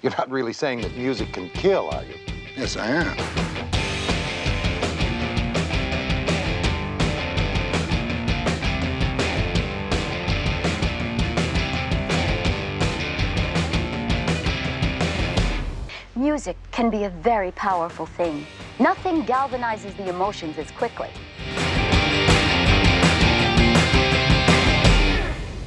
You're not really saying that music can kill, are you? Yes, I am. Music can be a very powerful thing. Nothing galvanizes the emotions as quickly.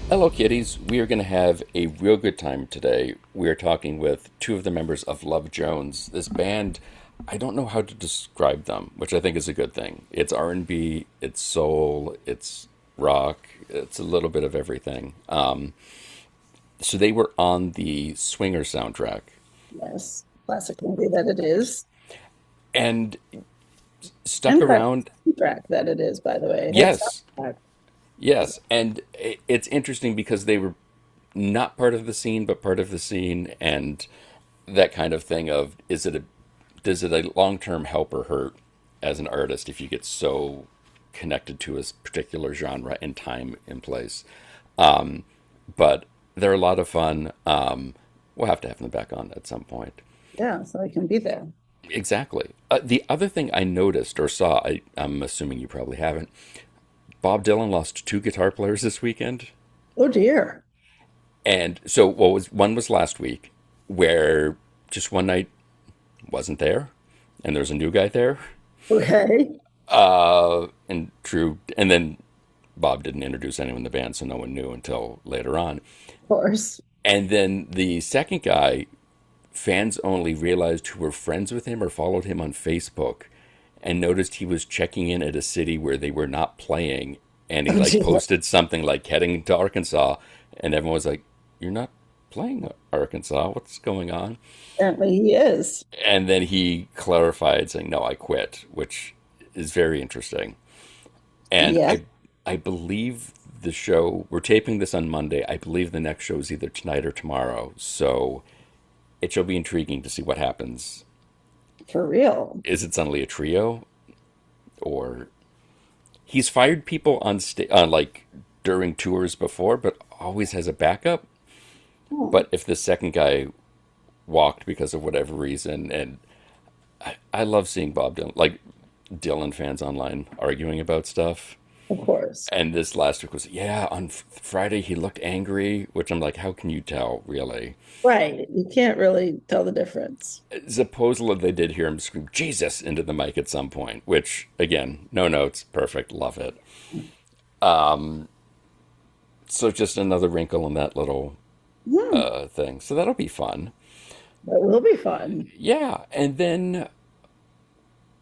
Hello, kiddies. We are going to have a real good time today. We are talking with two of the members of Love Jones. This band, I don't know how to describe them, which I think is a good thing. It's R&B, it's soul, it's rock, it's a little bit of everything. So they were on the Swinger soundtrack. Yes, classic movie that it is. And stuck And around. track that it is, by the way. Yes. Yes. And it's interesting because they were not part of the scene, but part of the scene, and that kind of thing of does it a long term help or hurt as an artist if you get so connected to a particular genre and time and place. But they're a lot of fun. We'll have to have them back on at some point. Yeah, so I can be there. Exactly. The other thing I noticed or saw, I'm assuming you probably haven't, Bob Dylan lost two guitar players this weekend. Oh dear. And so one was last week where just one night wasn't there and there's a new guy there. Okay. And true. And then Bob didn't introduce anyone in the band, so no one knew until later on. Of course. And then the second guy, fans only realized who were friends with him or followed him on Facebook and noticed he was checking in at a city where they were not playing. And he like posted something like heading to Arkansas. And everyone was like, "You're not playing Arkansas. What's going on?" Apparently he is. And then he clarified saying, "No, I quit," which is very interesting. And Yeah. I believe the show, we're taping this on Monday. I believe the next show is either tonight or tomorrow. So it shall be intriguing to see what happens. For real. Is it suddenly a trio? Or he's fired people on like during tours before, but always has a backup. But if the second guy walked because of whatever reason, and I love seeing Bob Dylan, like Dylan fans online arguing about stuff. Of course. And this last week was, yeah, on Friday he looked angry, which I'm like, how can you tell, really? Right. You can't really tell the difference. Supposedly they did hear him scream Jesus into the mic at some point, which, again, no notes, perfect, love it. So just another wrinkle in that little thing. So that'll be fun. That will be fun. Yeah, and then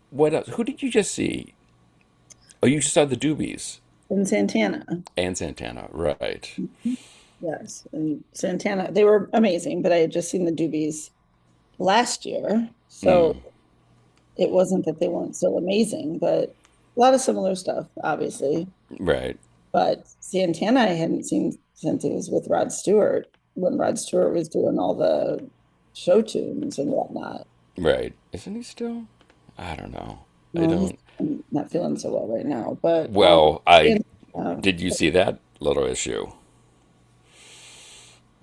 what else? Who did you just see? Oh, you just saw the Doobies In Santana. and Santana, right? Yes. And Santana, they were amazing, but I had just seen the Doobies last year. So it wasn't that they weren't still amazing, but a lot of similar stuff, obviously. Right. But Santana, I hadn't seen since he was with Rod Stewart, when Rod Stewart was doing all the show tunes and whatnot. Right. Isn't he still? I don't know. I Well, don't. I'm not feeling so well right now, but Well, um, did you see that little issue?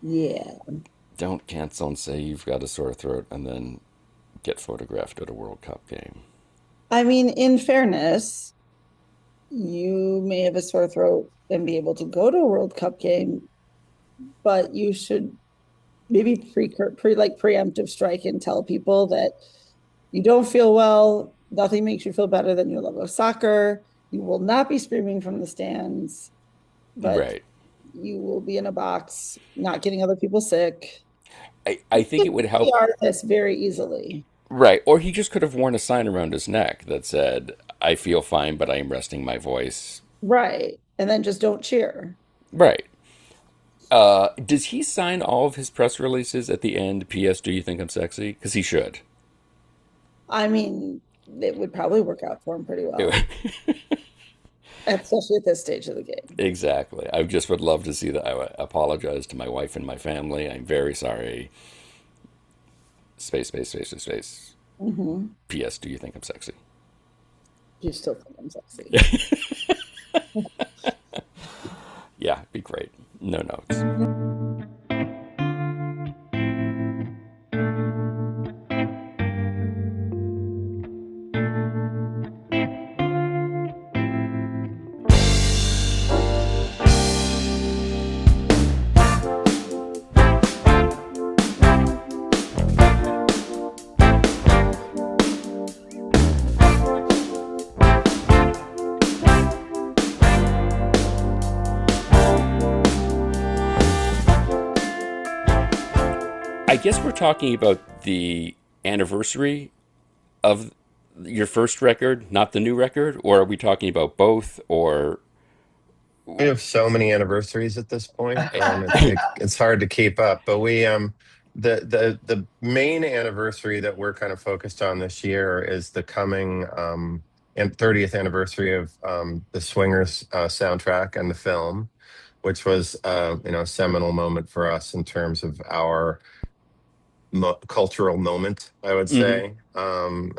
yeah. Don't cancel and say you've got a sore throat and then get photographed at a World Cup game. I mean, in fairness, you may have a sore throat and be able to go to a World Cup game, but you should maybe preemptive strike and tell people that you don't feel well. Nothing makes you feel better than your love of soccer. You will not be screaming from the stands, but Right. you will be in a box, not getting other people sick. I think it would help. PR this very easily. Right. Or he just could have worn a sign around his neck that said, "I feel fine, but I am resting my voice." Right. And then just don't cheer. Right. Does he sign all of his press releases at the end? P.S. Do you think I'm sexy? Because he should. I mean, it would probably work out for him pretty well, especially at this stage of the game. Exactly. I just would love to see that. I apologize to my wife and my family. I'm very sorry. Space, space, space, space, space. P.S. Do you think I'm sexy? You still think I'm sexy. Yeah, it'd be great. No notes. I guess we're talking about the anniversary of your first record, not the new record, or are we talking about both? Or We have so many anniversaries at this point. It's hard to keep up. But the main anniversary that we're kind of focused on this year is the coming and 30th anniversary of the Swingers soundtrack and the film, which was a seminal moment for us in terms of our cultural moment, I would Mhm. say,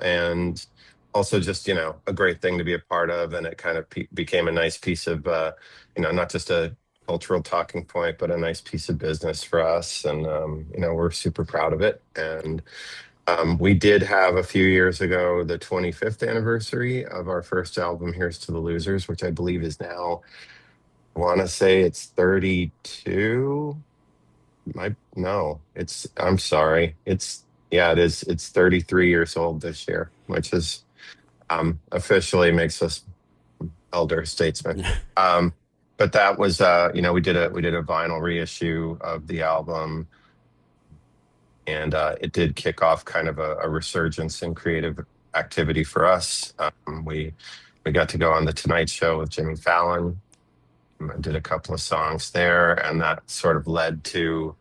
and also just a great thing to be a part of, and it kind of became a nice piece of not just a cultural talking point, but a nice piece of business for us, and we're super proud of it. And we did have a few years ago the 25th anniversary of our first album, Here's to the Losers, which I believe is now, I want to say it's 32. No, I'm sorry. Yeah, it is. It's 33 years old this year, which is officially makes us elder statesmen. Um, but that was we did a vinyl reissue of the album, and it did kick off kind of a resurgence in creative activity for us. We got to go on the Tonight Show with Jimmy Fallon. I did a couple of songs there, and that sort of led to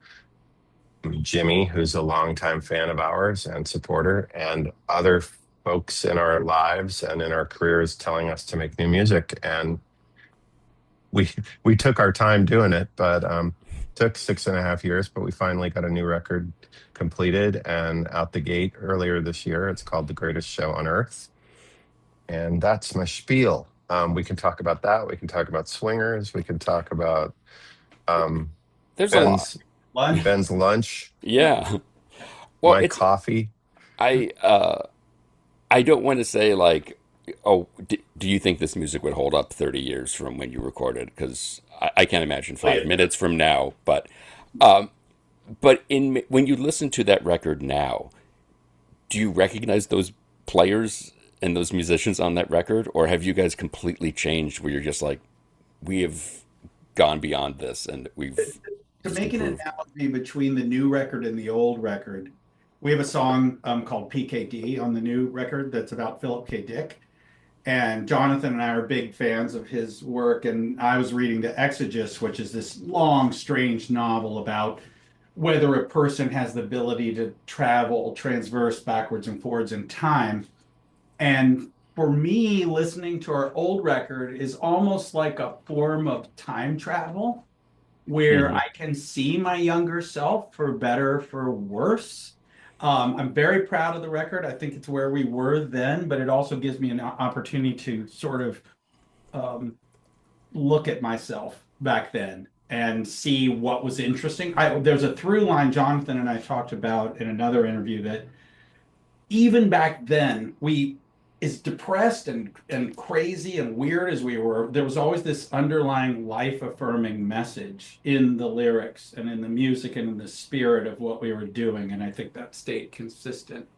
Jimmy, who's a longtime fan of ours and supporter, and other folks in our lives and in our careers telling us to make new music. And we we took our time doing it, but took 6.5 years, but we finally got a new record completed and out the gate earlier this year. It's called The Greatest Show on Earth. And that's my spiel. We can talk about that. We can talk about swingers. We can talk about um, There's a lot. Ben's Lunch. Ben's lunch, Yeah. Well, my it's coffee. I uh I don't want to say like, oh, do you think this music would hold up 30 years from when you recorded? Because I can't imagine Oh, 5 minutes from now. Um, but when you listen to that record now, do you recognize those players and those musicians on that record, or have you guys completely changed? Where you're just like, we have gone beyond this and we've To just make an improved. analogy between the new record and the old record, we have a song called PKD on the new record that's about Philip K. Dick. And Jonathan and I are big fans of his work. And I was reading The Exegesis, which is this long, strange novel about whether a person has the ability to travel transverse backwards and forwards in time. And for me, listening to our old record is almost like a form of time travel where Hmm. I can see my younger self for better, for worse. I'm very proud of the record. I think it's where we were then, but it also gives me an opportunity to sort of um, look at myself back then and see what was interesting. There's a through line Jonathan and I talked about in another interview that even back then, we as depressed and crazy and weird as we were, there was always this underlying life affirming message in the lyrics and in the music and in the spirit of what we were doing. And I think that stayed consistent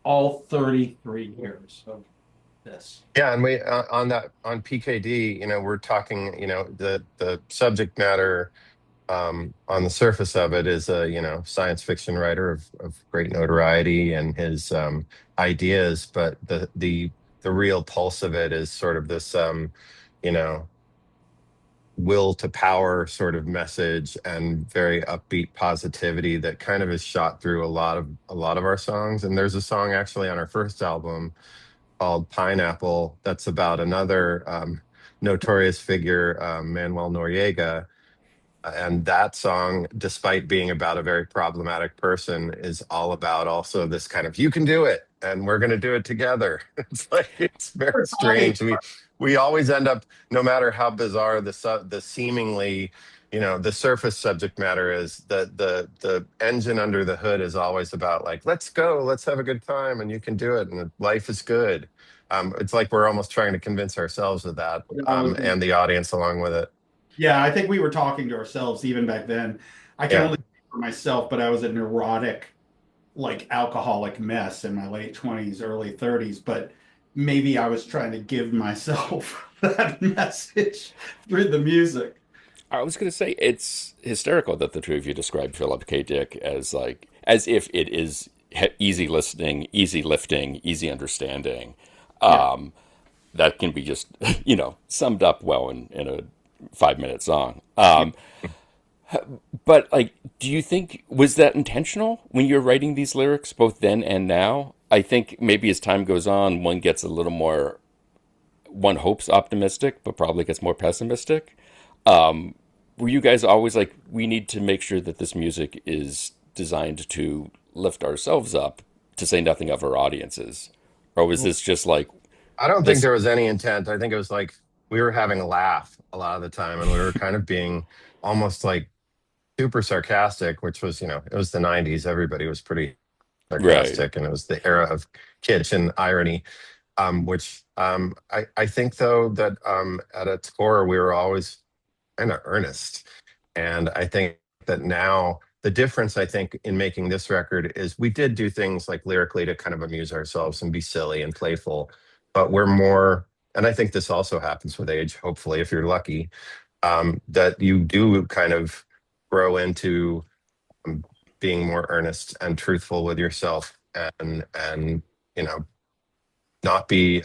all 33 years of this. Yeah, and we on PKD, we're talking, the subject matter on the surface of it is a science fiction writer of great notoriety and his ideas, but the real pulse of it is sort of this you know will to power sort of message and very upbeat positivity that kind of is shot through a lot of our songs. And there's a song actually on our first album called Pineapple that's about another notorious figure, Manuel Noriega. And that song, despite being about a very problematic person, is all about also this kind of you can do it and we're going to do it together. It's like it's very We're talking, strange. We always end up, no matter how bizarre the seemingly, the surface subject matter is, the engine under the hood is always about like let's go, let's have a good time, and you can do it, and life is good. It's like we're almost trying to convince ourselves of that, and the audience along with it. yeah, I think we were talking to ourselves even back then. I can Yeah. only speak for myself, but I was a neurotic like alcoholic mess in my late 20s, early 30s, but maybe I was trying to give myself that message through the music. I was going to say it's hysterical that the two of you described Philip K. Dick as like, as if it is easy listening, easy lifting, easy understanding. Yeah. That can be just, summed up well in a 5 minute song. But like, do you think was that intentional when you're writing these lyrics, both then and now? I think maybe as time goes on, one gets a little more, one hopes optimistic, but probably gets more pessimistic. Were you guys always like, we need to make sure that this music is designed to lift ourselves up, to say nothing of our audiences? Or was this just like, I don't think this, there was any intent. I think it was like we were having a laugh a lot of the time, and we were kind of being almost like super sarcastic, which was, it was the 90s. Everybody was pretty right? sarcastic, and it was the era of kitsch and irony. Which I think, though, that at its core, we were always kind of earnest. And I think that now the difference, I think, in making this record is we did do things like lyrically to kind of amuse ourselves and be silly and playful, but we're more, and I think this also happens with age, hopefully, if you're lucky, that you do kind of grow into um, being more earnest and truthful with yourself, and you know not be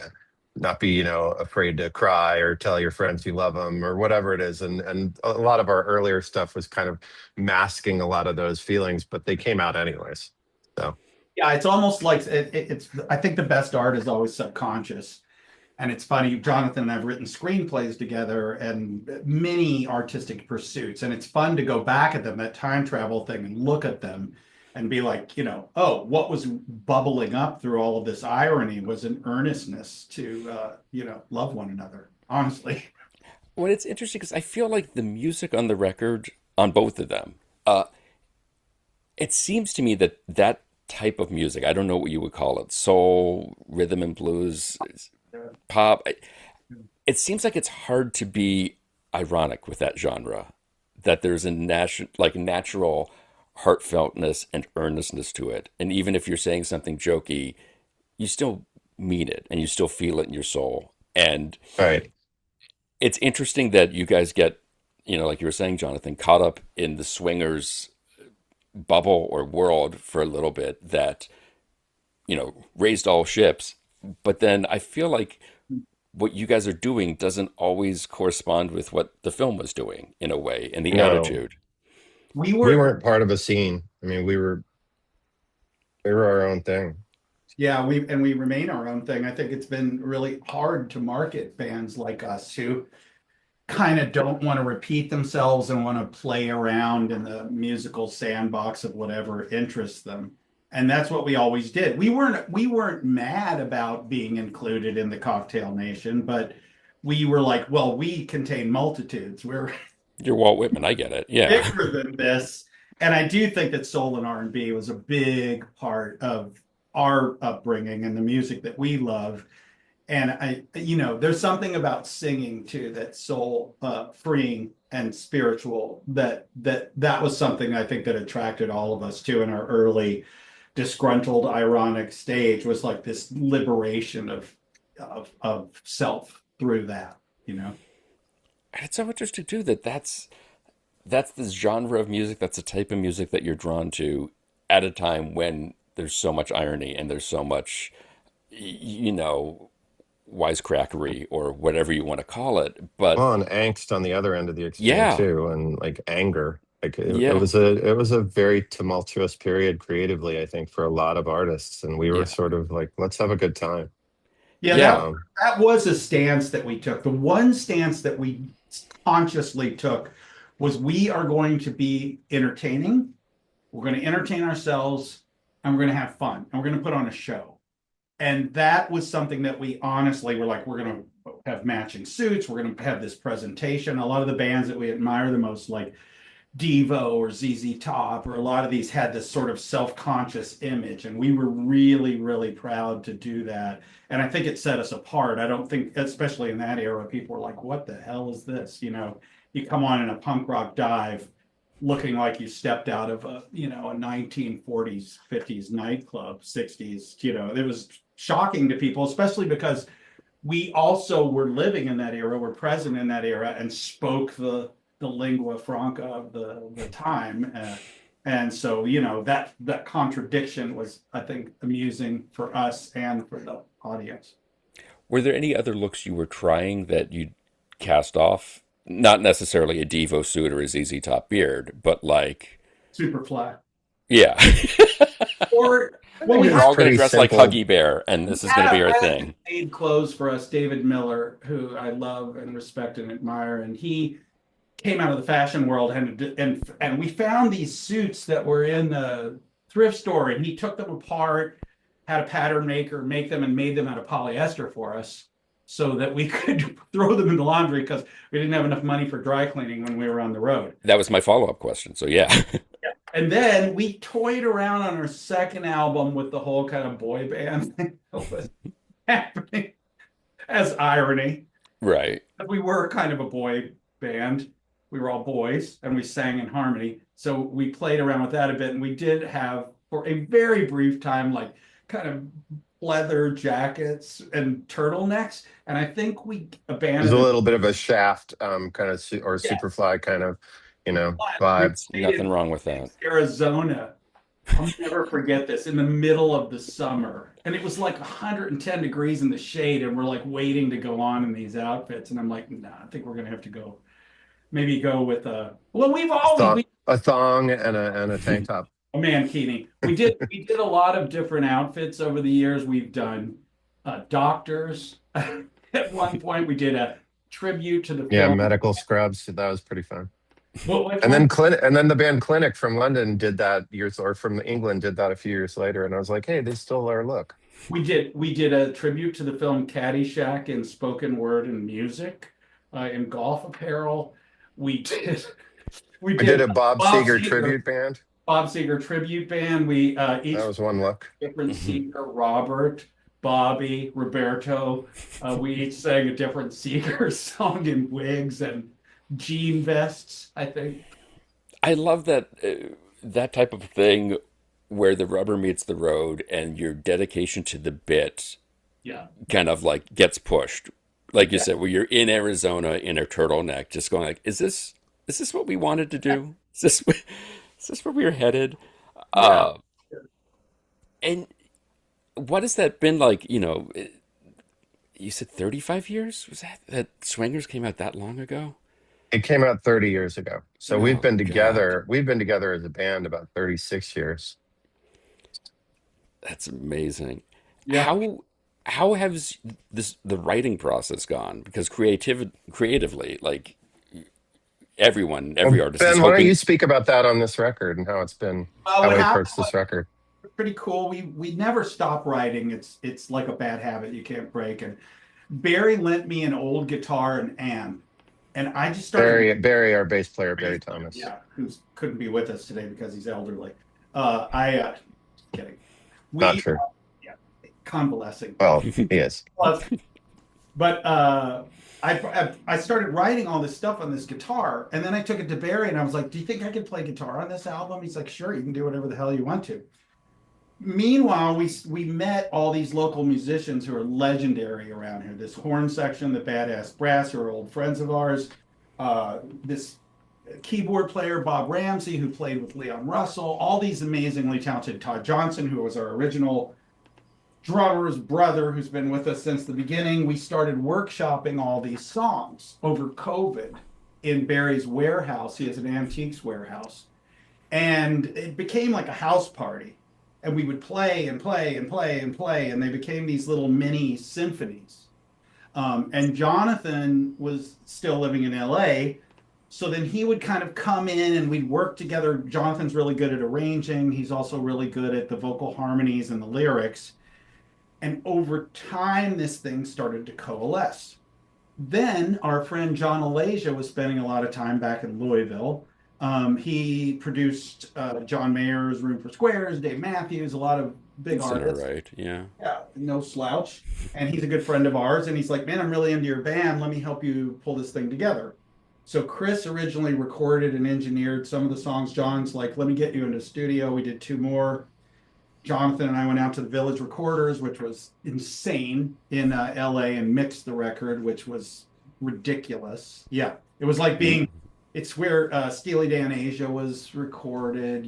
afraid to cry or tell your friends you love them or whatever it is. And a lot of our earlier stuff was kind of masking a lot of those feelings, but they came out anyways. So Yeah, it's almost like it's. I think the best art is always subconscious, and it's funny. Jonathan and I've written screenplays together and many artistic pursuits, and it's fun to go back at them, that time travel thing, and look at them, and be like, oh, what was bubbling up through all of this irony was an earnestness to, love one another. Honestly, Well, it's interesting because I feel like the music on the record, on both of them, uh, it seems to me that that type of music, I don't know what you would call it, soul, rhythm and blues, pop, it seems like it's hard to be ironic with that genre. That there's a natural heartfeltness and earnestness to it. And even if you're saying something jokey, you still mean it and you still feel it in your soul. And right. it's interesting that you guys get, like you were saying, Jonathan, caught up in the swingers bubble or world for a little bit that, raised all ships. But then I feel like what you guys are doing doesn't always correspond with what the film was doing in a way, in the No, attitude. we we were. weren't part of a scene. I mean, we were our own thing. Yeah, we remain our own thing. I think it's been really hard to market bands like us who kind of don't want to repeat themselves and want to play around in the musical sandbox of whatever interests them. And that's what we always did. We weren't mad about being included in the Cocktail Nation, but we were like, well, we contain multitudes. We're You're Walt Whitman, I get it. Yeah. bigger than this. And I do think that soul and R&B was a big part of our upbringing and the music that we love. And there's something about singing too that's soul freeing and spiritual, that was something I think that attracted all of us too in our early disgruntled, ironic stage, was like this liberation of self through that, you know. And it's so interesting too that that's this genre of music, that's a type of music that you're drawn to at a time when there's so much irony and there's so much, wisecrackery or whatever you want to call it. But Well, and angst on the other end of the extreme yeah, too, and like anger. Like it yeah, was a very tumultuous period creatively, I think, for a lot of artists, and we were yeah, sort of like, let's have a good time. Yeah, that yeah. Um, that was a stance that we took. The one stance that we consciously took was, we are going to be entertaining. We're going to entertain ourselves, and we're going to have fun, and we're going to put on a show. And that was something that we honestly were like, we're going to have matching suits. We're going to have this presentation. A lot of the bands that we admire the most, like Devo or ZZ Top, or a lot of these, had this sort of self-conscious image, and we were really, really proud to do that. And I think it set us apart. I don't think, especially in that era, people were like, "What the hell is this?" You come on in a punk rock dive, looking like you stepped out of a 1940s, 50s nightclub, 60s. It was shocking to people, especially because we also were living in that era, were present in that era, and spoke the lingua franca of the time. And so, you know, that contradiction was, I think, amusing for us and for the audience. Were there any other looks you were trying that you cast off? Not necessarily a Devo suit or a ZZ Top beard, but like, Super flat. yeah, Or I well, think we it we're was had all going to pretty dress like simple. Huggy Bear, and this is going to had be a our friend thing. who made clothes for us, David Miller, who I love and respect and admire, and he came out of the fashion world, and we found these suits that were in the thrift store, and he took them apart, had a pattern maker make them, and made them out of polyester for us so that we could throw them in the laundry because we didn't have enough money for dry cleaning when we were on the road. That was my follow-up question. So yeah, And then we toyed around on our second album with the whole kind of boy band thing that was happening as irony. right. We were kind of a boy band. We were all boys and we sang in harmony. So we played around with that a bit. And we did have, for a very brief time, like kind of leather jackets and turtlenecks. And I think we There's abandoned a it. little bit of a Shaft kind of or Yeah, Superfly kind of, but we vibe. played Nothing in wrong with that. Arizona. I'll never forget this in the middle of the summer. And it was like 110 degrees in the shade. And we're like waiting to go on in these outfits. And I'm like, nah, I think we're going to have to go maybe go with well, we've always A thong and a tank top. a mankini. We did a lot of different outfits over the years. We've done doctors. At one point, we did a tribute to the Yeah, film. medical scrubs. That was pretty fun. Well, which And one? then the band Clinic from London did that years, or from England did that a few years later. And I was like, hey, they stole our look. We did a tribute to the film Caddyshack in spoken word and music, in golf apparel. We did we We did did a Bob Bob Seger Seger tribute band. Bob Seger tribute band. We That each was one look. different Seeger, Robert, Bobby, Roberto. We each sang a different Seeger song in wigs and jean vests, I think. I love that that type of thing where the rubber meets the road and your dedication to the bit Yeah. kind of like gets pushed. Like you Yeah. said, where you're in Arizona in a turtleneck, just going like, is this what we wanted to do? Is this where we were headed? Yeah. Uh, and what has that been like? You said 35 years? Was that Swingers came out that long ago? It came out 30 years ago. So we've Oh been God, together. We've been together as a band about 36 years. that's amazing. Yeah. How has the writing process gone? Because creatively, like every Well, artist is Ben, why don't you hoping. speak about that on this record and how it's been, Well, how what we happened approached was this record? pretty cool. We never stop writing. It's like a bad habit you can't break. And Barry lent me an old guitar and amp, and I just started. Barry, our bass player, Barry Thomas. Yeah, who couldn't be with us today because he's elderly. Just kidding. Not We true. Yeah, convalescing. Well, he is. But I started writing all this stuff on this guitar, and then I took it to Barry, and I was like, "Do you think I could play guitar on this album?" He's like, "Sure, you can do whatever the hell you want to." Meanwhile, we met all these local musicians who are legendary around here. This horn section, the Badass Brass, who are old friends of ours. This keyboard player, Bob Ramsey, who played with Leon Russell. All these amazingly talented. Todd Johnson, who was our original drummer's brother, who's been with us since the beginning. We started workshopping all these songs over COVID in Barry's warehouse. He has an antiques warehouse. And it became like a house party. And we would play and play and play and play, and they became these little mini symphonies. And Jonathan was still living in LA. So then he would kind of come in and we'd work together. Jonathan's really good at arranging. He's also really good at the vocal harmonies and the lyrics. And over time, this thing started to coalesce. Then our friend John Alasia was spending a lot of time back in Louisville. He produced John Mayer's Room for Squares, Dave Matthews, a lot of big Center, artists. right? Yeah. Yeah, no slouch. And he's a good friend of ours. And he's like, man, I'm really into your band. Let me help you pull this thing together. So Chris originally recorded and engineered some of the songs. John's like, let me get you into the studio. We did two more. Jonathan and I went out to the Village Recorders, which was insane, in LA, and mixed the record, which was ridiculous. Yeah, it was like being It's where Steely Dan Asia was recorded,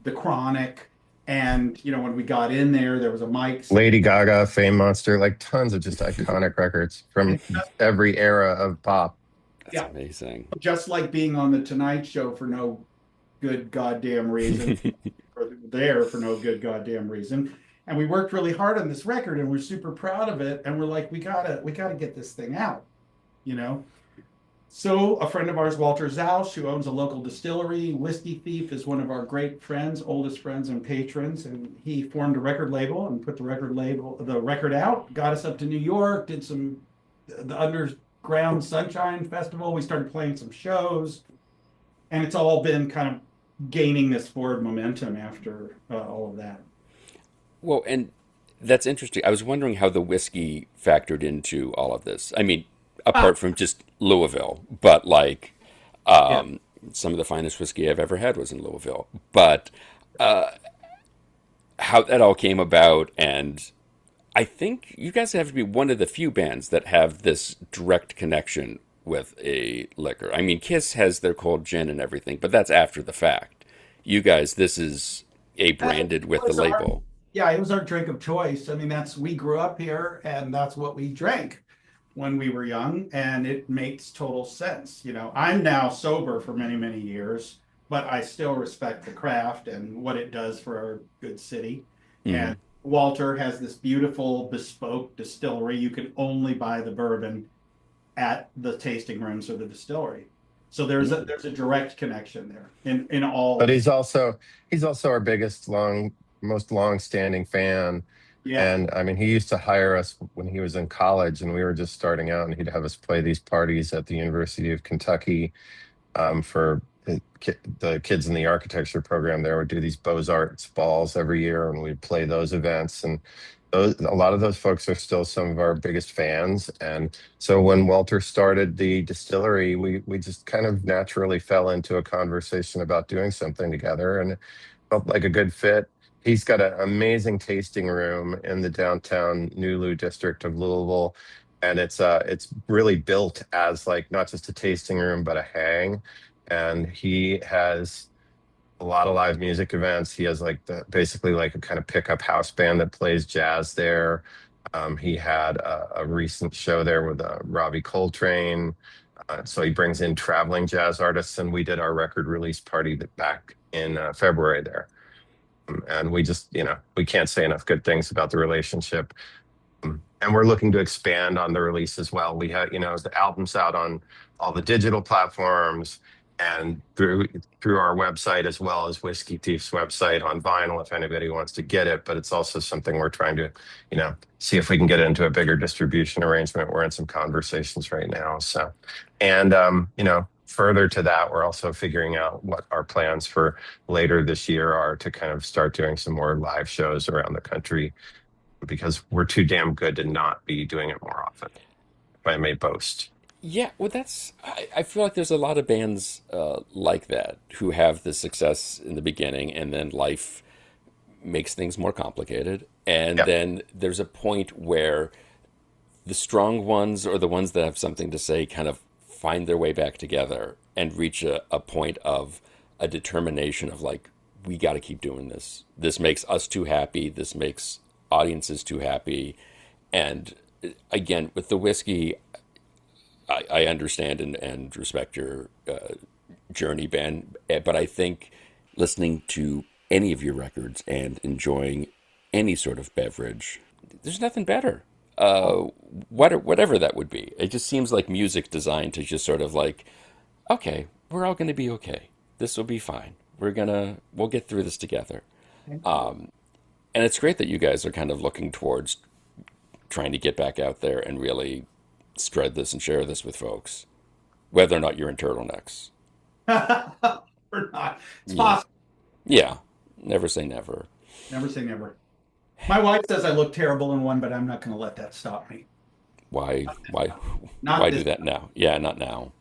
The Chronic. And, when we got in there, there was a mic set. Lady Gaga, Fame Monster, like tons of just iconic records from every era of pop. That's Yeah, amazing. just like being on the Tonight Show for no good goddamn reason, or there for no good goddamn reason. And we worked really hard on this record, and we're super proud of it. And we're like, we gotta get this thing out, you know. So a friend of ours, Walter Zausch, who owns a local distillery, Whiskey Thief, is one of our great friends, oldest friends and patrons, and he formed a record label and put the record out, got us up to New York, did the Underground Sunshine Festival. We started playing some shows, and it's all been kind of gaining this forward momentum after all of that. Well, and that's interesting. I was wondering how the whiskey factored into all of this. I mean, Ah, apart from just Louisville, but like yeah. some of the finest whiskey I've ever had was in Louisville. But how that all came about, and I think you guys have to be one of the few bands that have this direct connection with a liquor. I mean, Kiss has their cold gin and everything, but that's after the fact. You guys, this is a It branded with the was our, label. yeah, it was our drink of choice. I mean, we grew up here and that's what we drank when we were young, and it makes total sense. I'm now sober for many, many years, but I still respect the craft and what it does for our good city. And Mm. Walter has this beautiful bespoke distillery. You can only buy the bourbon at the tasting rooms of the distillery. So Mm. there's a direct connection there in But all. he's also our biggest most long-standing fan. Yeah. And I mean, he used to hire us when he was in college and we were just starting out, and he'd have us play these parties at the University of Kentucky for the kids in the architecture program. There would do these Beaux-Arts balls every year, and we'd play those events. And a lot of those folks are still some of our biggest fans. And so when Walter started the distillery, we just kind of naturally fell into a conversation about doing something together, and it felt like a good fit. He's got an amazing tasting room in the downtown Nulu district of Louisville, and it's really built as like not just a tasting room but a hang. And he has a lot of live music events. He has like basically like a kind of pickup house band that plays jazz there. He had a recent show there with Robbie Coltrane. So he brings in traveling jazz artists, and we did our record release party back in February there. And we just, we can't say enough good things about the relationship. And we're looking to expand on the release as well. We have, the album's out on all the digital platforms and through our website, as well as Whiskey Thief's website on vinyl if anybody wants to get it. But it's also something we're trying to, see if we can get into a bigger distribution arrangement. We're in some conversations right now. So, and further to that, we're also figuring out what our plans for later this year are to kind of start doing some more live shows around the country, because we're too damn good to not be doing it more often, if I may boast. Yeah, well, I feel like there's a lot of bands like that who have the success in the beginning and then life makes things more complicated. And Yeah. then there's a point where the strong ones or the ones that have something to say kind of find their way back together and reach a point of a determination of like, we got to keep doing this. This makes us too happy. This makes audiences too happy. And again, with the whiskey, I understand and respect your journey, Ben, but I think listening to any of your records and enjoying any sort of beverage, there's nothing better. Whatever that would be. It just seems like music designed to just sort of like, okay, we're all going to be okay. This will be fine. We'll get through this together. And it's great that you guys are kind of looking towards trying to get back out there and really spread this and share this with folks, whether or not you're in turtlenecks. Or not. It's Yeah. possible. Yeah. Never say never. Never say never. My wife says I look terrible in one, but I'm not going to let that stop me. Why, why, Not why this do that now? Yeah, not now.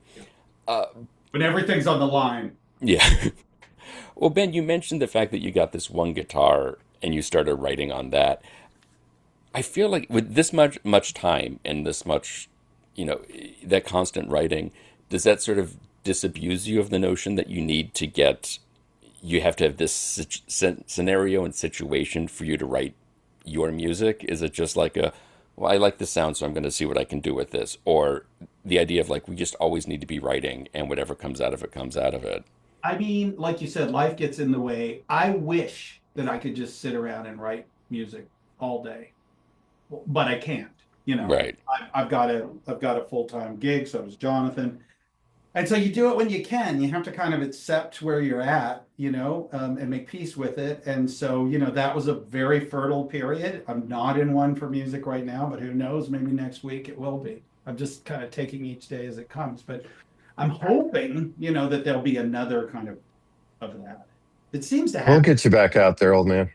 when everything's on the line. Yeah. Well, Ben, you mentioned the fact that you got this one guitar and you started writing on that. I feel like with this much time and this much, that constant writing, does that sort of disabuse you of the notion that you have to have this scenario and situation for you to write your music? Is it just like well, I like this sound, so I'm going to see what I can do with this? Or the idea of like, we just always need to be writing and whatever comes out of it comes out of it? I mean, like you said, life gets in the way. I wish that I could just sit around and write music all day, but I can't. Right. I've got a full-time gig. So does Jonathan. And so you do it when you can. You have to kind of accept where you're at, and make peace with it. And so, that was a very fertile period. I'm not in one for music right now, but who knows? Maybe next week it will be. I'm just kind of taking each day as it comes. But I'm hoping, that there'll be another kind of that. It seems to We'll happen. get you back out there, old man.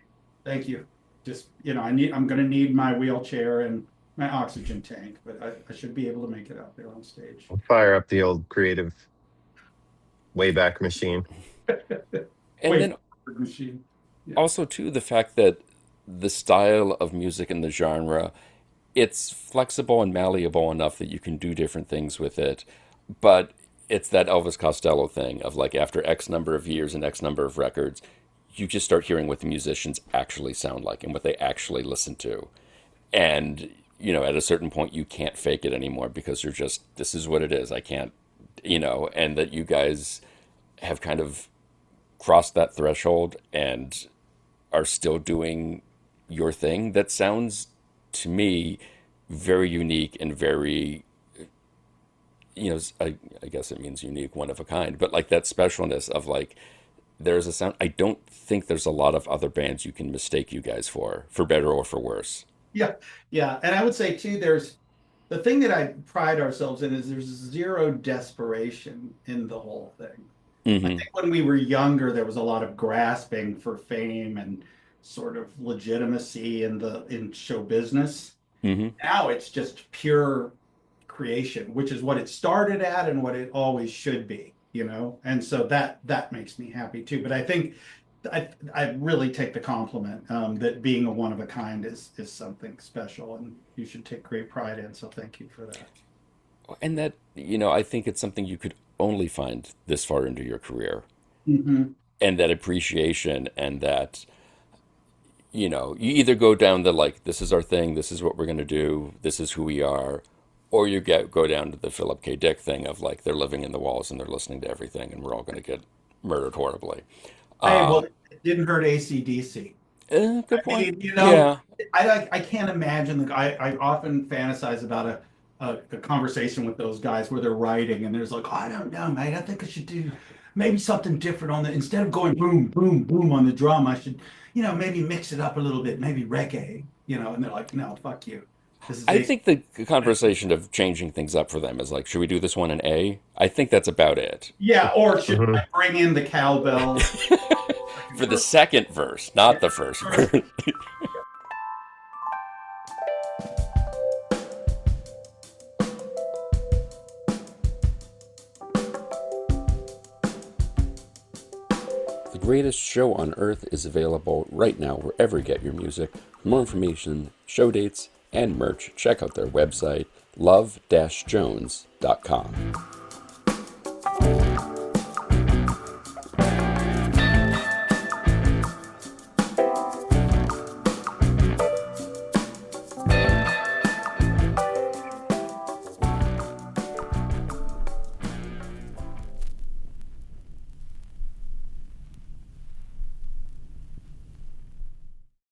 Thank you. Just, I'm going to need my wheelchair and my oxygen tank, but I should be able to make it out there on stage. We'll fire up the old creative Wayback Machine. And then Machine. Yeah. also too, the fact that the style of music and the genre, it's flexible and malleable enough that you can do different things with it. But it's that Elvis Costello thing of like, after X number of years and X number of records, you just start hearing what the musicians actually sound like and what they actually listen to. And, at a certain point, you can't fake it anymore because you're just, this is what it is. I can't, and that you guys have kind of crossed that threshold and are still doing your thing. That sounds to me very unique and very, I guess it means unique, one of a kind, but like that specialness of like, there's a sound. I don't think there's a lot of other bands you can mistake you guys for better or for worse. Yeah, yeah. And I would say too, there's the thing that I pride ourselves in is there's zero desperation in the whole thing. I Mm-hmm. think when we were younger, there was a lot of grasping for fame and sort of legitimacy in show business. Mm-hmm. Now it's just pure creation, which is what it started at and what it always should be, And so that makes me happy too. But I think I really take the compliment that being a one of a kind is something special, and you should take great pride in. So thank you for that. And that, I think it's something you could only find this far into your career. Mm-hmm. And that appreciation and that, you either go down the like, this is our thing, this is what we're going to do, this is who we are, or you go down to the Philip K. Dick thing of like, they're living in the walls and they're listening to everything and we're all going to get murdered horribly. Hey, well, it didn't hurt AC/DC. Good I point. mean, Yeah. I can't imagine I often fantasize about a conversation with those guys where they're writing and there's like, oh, I don't know, mate. I think I should do maybe something different instead of going boom, boom, boom on the drum, I should, maybe mix it up a little bit, maybe reggae, and they're like, no, fuck you. This is I think the conversation of changing things up for them is like, should we do this one in A? I think that's about it. Yeah, or should Mhm. I bring in the cowbell? For the second verse, not the first verse. The Greatest Show on Earth is available right now wherever you get your music. For more information, show dates, and merch, check out their website, love-jones.com.